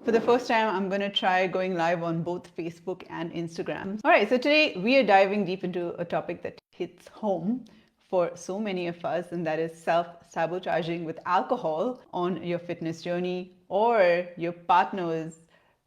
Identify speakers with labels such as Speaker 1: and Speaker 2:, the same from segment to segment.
Speaker 1: For the first time, I'm going to try going live on both Facebook and Instagram. All right, so today we are diving deep into a topic that hits home for so many of us, and that is self-sabotaging with alcohol on your fitness journey, or your partner's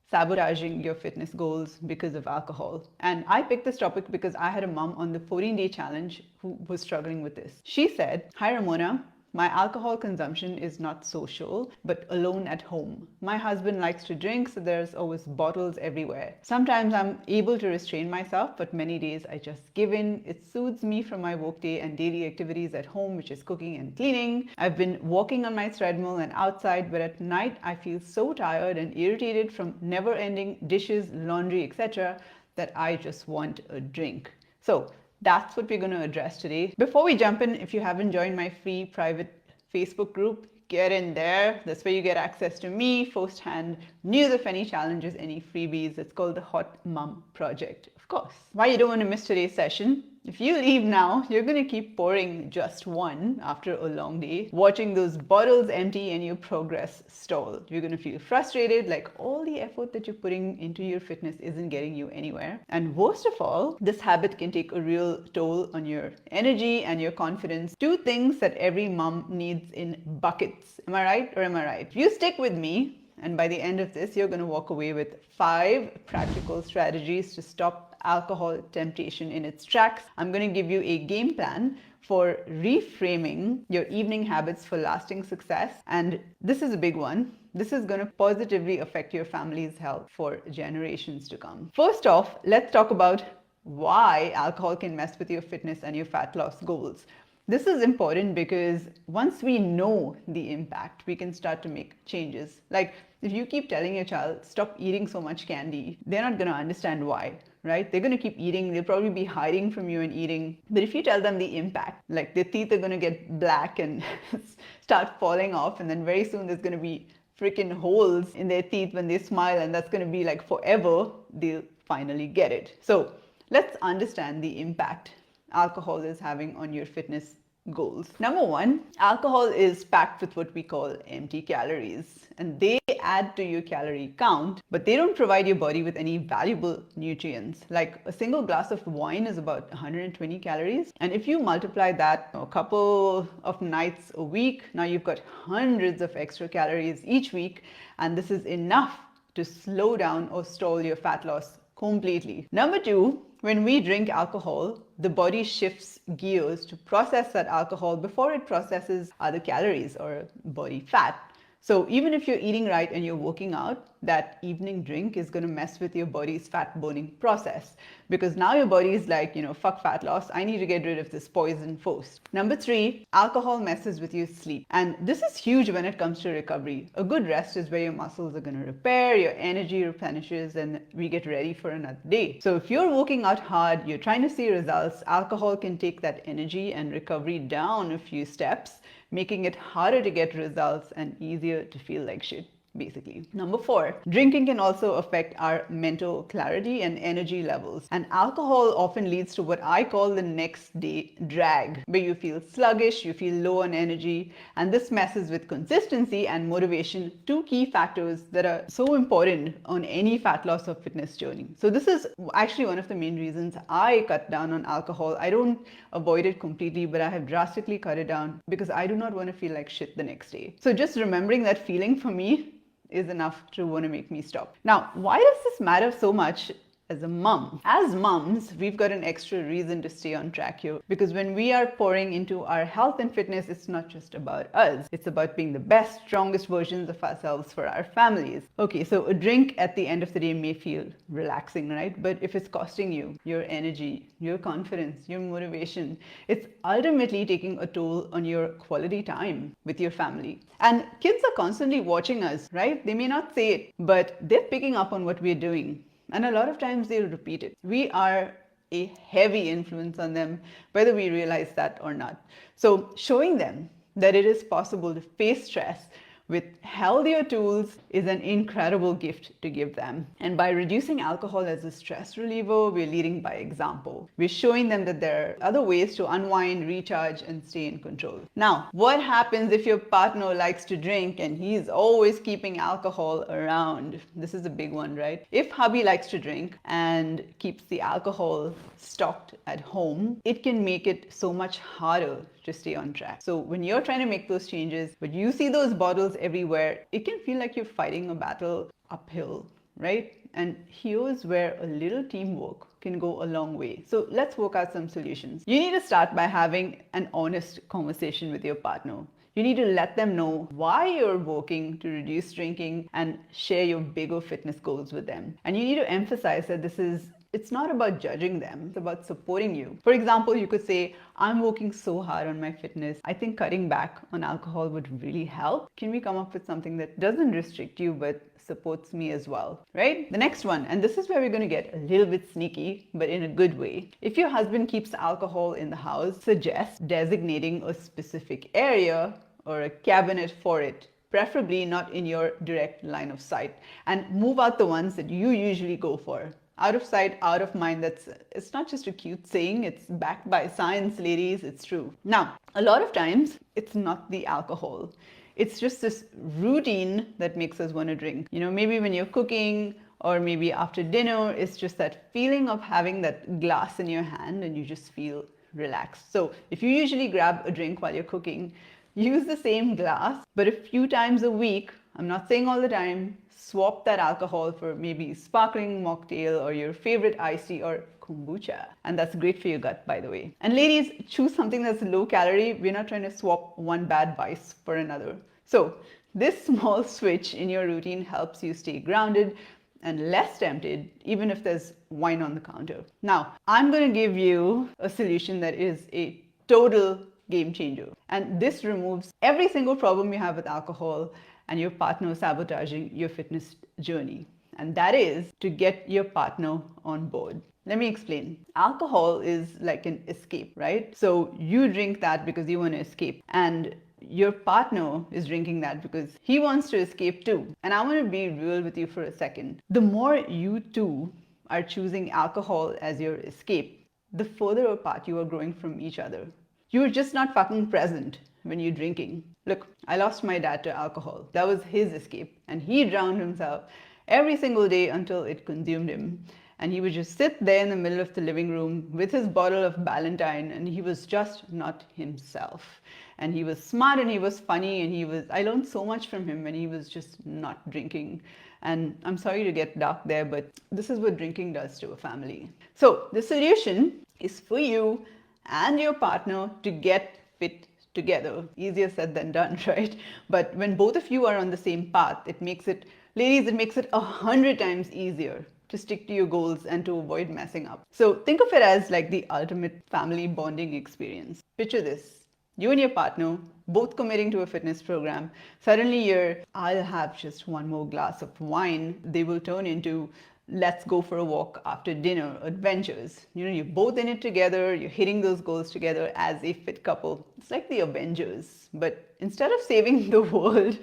Speaker 1: sabotaging your fitness goals because of alcohol. And I picked this topic because I had a mom on the 14-day challenge who was struggling with this. She said, "Hi Ramona, my alcohol consumption is not social, but alone at home. My husband likes to drink, so there's always bottles everywhere. Sometimes I'm able to restrain myself, but many days I just give in. It soothes me from my workday and daily activities at home, which is cooking and cleaning. I've been walking on my treadmill and outside, but at night I feel so tired and irritated from never-ending dishes, laundry, etc. that I just want a drink." So that's what we're going to address today. Before we jump in, if you haven't joined my free private Facebook group, get in there. That's where you get access to me firsthand, news of any challenges, any freebies. It's called the Hot Mum Project, of course. Why you don't want to miss today's session? If you leave now, you're going to keep pouring just one after a long day, watching those bottles empty and your progress stall. You're going to feel frustrated, like all the effort that you're putting into your fitness isn't getting you anywhere. And worst of all, this habit can take a real toll on your energy and your confidence. Two things that every mom needs in buckets. Am I right or am I right? If you stick with me, and by the end of this, you're going to walk away with 5 practical strategies to stop alcohol temptation in its tracks. I'm going to give you a game plan for reframing your evening habits for lasting success. And this is a big one. This is going to positively affect your family's health for generations to come. First off, let's talk about why alcohol can mess with your fitness and your fat loss goals. This is important because once we know the impact, we can start to make changes. Like if you keep telling your child, stop eating so much candy, they're not going to understand why, right? They're going to keep eating. They'll probably be hiding from you and eating. But if you tell them the impact, like their teeth are going to get black and start falling off, and then very soon there's going to be freaking holes in their teeth when they smile, and that's going to be like forever, they'll finally get it. So let's understand the impact alcohol is having on your fitness goals. Number one, alcohol is packed with what we call empty calories, and they add to your calorie count, but they don't provide your body with any valuable nutrients. Like a single glass of wine is about 120 calories, and if you multiply that a couple of nights a week, now you've got hundreds of extra calories each week, and this is enough to slow down or stall your fat loss completely. Number two, when we drink alcohol, the body shifts gears to process that alcohol before it processes other calories or body fat. So even if you're eating right and you're working out, that evening drink is going to mess with your body's fat burning process, because now your body is like, fuck fat loss, I need to get rid of this poison first. Number three, alcohol messes with your sleep. And this is huge when it comes to recovery. A good rest is where your muscles are going to repair, your energy replenishes, and we get ready for another day. So if you're working out hard, you're trying to see results, alcohol can take that energy and recovery down a few steps, making it harder to get results and easier to feel like shit, basically. Number four, drinking can also affect our mental clarity and energy levels. And alcohol often leads to what I call the next day drag, where you feel sluggish, you feel low on energy, and this messes with consistency and motivation, two key factors that are so important on any fat loss or fitness journey. So this is actually one of the main reasons I cut down on alcohol. I don't avoid it completely, but I have drastically cut it down because I do not want to feel like shit the next day. So just remembering that feeling for me is enough to want to make me stop. Now, why does this matter so much as a mom? As moms, we've got an extra reason to stay on track here, because when we are pouring into our health and fitness, it's not just about us. It's about being the best, strongest versions of ourselves for our families. Okay, so a drink at the end of the day may feel relaxing, right? But if it's costing you your energy, your confidence, your motivation, it's ultimately taking a toll on your quality time with your family. And kids are constantly watching us, right? They may not say it, but they're picking up on what we're doing. And a lot of times they'll repeat it. We are a heavy influence on them, whether we realize that or not. So showing them that it is possible to face stress with healthier tools is an incredible gift to give them. And by reducing alcohol as a stress reliever, we're leading by example. We're showing them that there are other ways to unwind, recharge, and stay in control. Now, what happens if your partner likes to drink and he's always keeping alcohol around? This is a big one, right? If hubby likes to drink and keeps the alcohol stocked at home, it can make it so much harder to stay on track. So when you're trying to make those changes, but you see those bottles everywhere, it can feel like you're fighting a battle uphill, right? And here's where a little teamwork can go a long way. So let's work out some solutions. You need to start by having an honest conversation with your partner. You need to let them know why you're working to reduce drinking and share your bigger fitness goals with them. And you need to emphasize that it's not about judging them, it's about supporting you. For example, you could say, I'm working so hard on my fitness. I think cutting back on alcohol would really help. Can we come up with something that doesn't restrict you but supports me as well, right? The next one, and this is where we're going to get a little bit sneaky, but in a good way. If your husband keeps alcohol in the house, suggest designating a specific area or a cabinet for it, preferably not in your direct line of sight, and move out the ones that you usually go for. Out of sight, out of mind. It's not just a cute saying, it's backed by science, ladies, it's true. Now, a lot of times it's not the alcohol. It's just this routine that makes us want to drink. You know, maybe when you're cooking or maybe after dinner, it's just that feeling of having that glass in your hand and you just feel relaxed. So if you usually grab a drink while you're cooking, use the same glass, but a few times a week, I'm not saying all the time, swap that alcohol for maybe sparkling mocktail or your favorite iced tea or kombucha. And that's great for your gut, by the way. And ladies, choose something that's low calorie. We're not trying to swap one bad vice for another. So this small switch in your routine helps you stay grounded and less tempted, even if there's wine on the counter. Now, I'm going to give you a solution that is a total game changer. And this removes every single problem you have with alcohol and your partner sabotaging your fitness journey. And that is to get your partner on board. Let me explain. Alcohol is like an escape, right? So you drink that because you want to escape. And your partner is drinking that because he wants to escape too. And I want to be real with you for a second. The more you two are choosing alcohol as your escape, the further apart you are growing from each other. You're just not fucking present when you're drinking. Look, I lost my dad to alcohol. That was his escape. And he drowned himself every single day until it consumed him. And he would just sit there in the middle of the living room with his bottle of Ballantine, and he was just not himself. And he was smart and he was funny and I learned so much from him when he was just not drinking. And I'm sorry to get dark there, but this is what drinking does to a family. So the solution is for you and your partner to get fit together. Easier said than done, right? But when both of you are on the same path, ladies, it makes it 100 times easier to stick to your goals and to avoid messing up. So think of it as like the ultimate family bonding experience. Picture this. You and your partner both committing to a fitness program. Suddenly I'll have just one more glass of wine. They will turn into let's go for a walk after dinner adventures. You know, you're both in it together, you're hitting those goals together as a fit couple. It's like the Avengers, but instead of saving the world,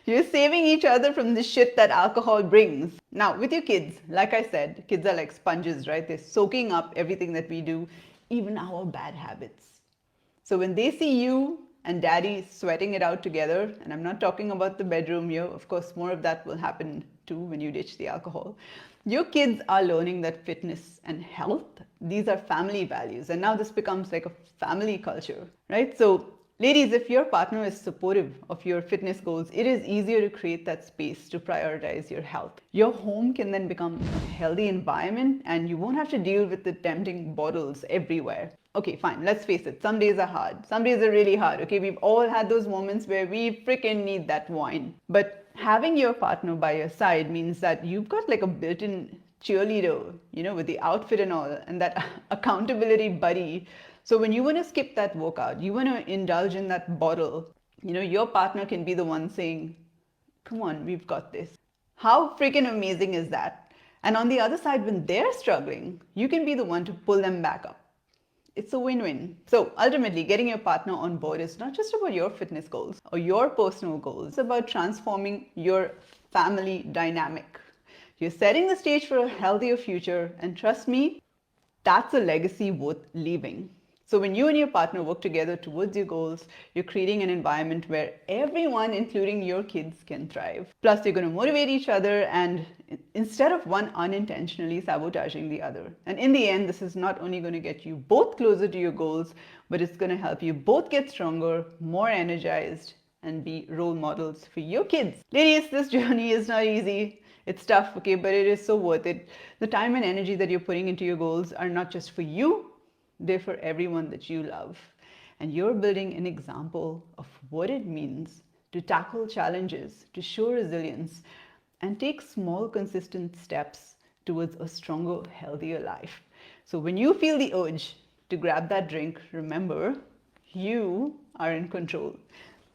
Speaker 1: you're saving each other from the shit that alcohol brings. Now, with your kids, like I said, kids are like sponges, right? They're soaking up everything that we do, even our bad habits. So when they see you and daddy sweating it out together, and I'm not talking about the bedroom here, of course, more of that will happen too when you ditch the alcohol. Your kids are learning that fitness and health, these are family values. And now this becomes like a family culture, right? So ladies, if your partner is supportive of your fitness goals, it is easier to create that space to prioritize your health. Your home can then become a healthy environment and you won't have to deal with the tempting bottles everywhere. Okay, fine, let's face it, some days are hard. Some days are really hard, okay? We've all had those moments where we freaking need that wine. But having your partner by your side means that you've got like a built-in cheerleader, you know, with the outfit and all, and that accountability buddy. So when you want to skip that workout, you want to indulge in that bottle, you know, your partner can be the one saying, come on, we've got this. How freaking amazing is that? And on the other side, when they're struggling, you can be the one to pull them back up. It's a win-win. So ultimately, getting your partner on board is not just about your fitness goals or your personal goals. It's about transforming your family dynamic. You're setting the stage for a healthier future, and trust me, that's a legacy worth leaving. So when you and your partner work together towards your goals, you're creating an environment where everyone, including your kids, can thrive. Plus, you're going to motivate each other, and instead of one unintentionally sabotaging the other. And in the end, this is not only going to get you both closer to your goals, but it's going to help you both get stronger, more energized, and be role models for your kids. Ladies, this journey is not easy. It's tough, okay, but it is so worth it. The time and energy that you're putting into your goals are not just for you, they're for everyone that you love. And you're building an example of what it means to tackle challenges, to show resilience, and take small, consistent steps towards a stronger, healthier life. So when you feel the urge to grab that drink, remember, you are in control.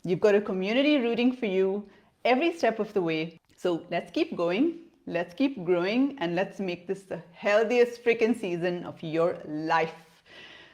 Speaker 1: You've got a community rooting for you every step of the way. So let's keep going, let's keep growing, and let's make this the healthiest freaking season of your life.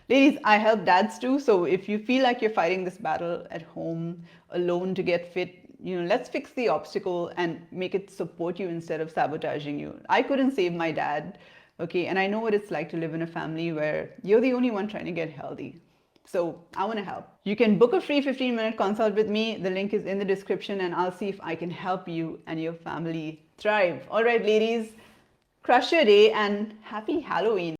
Speaker 1: Ladies, I help dads too, so if you feel like you're fighting this battle at home alone to get fit, let's fix the obstacle and make it support you instead of sabotaging you. I couldn't save my dad, okay, and I know what it's like to live in a family where you're the only one trying to get healthy. So I want to help. You can book a free 15-minute consult with me. The link is in the description, and I'll see if I can help you and your family thrive. All right, ladies, crush your day and happy Halloween.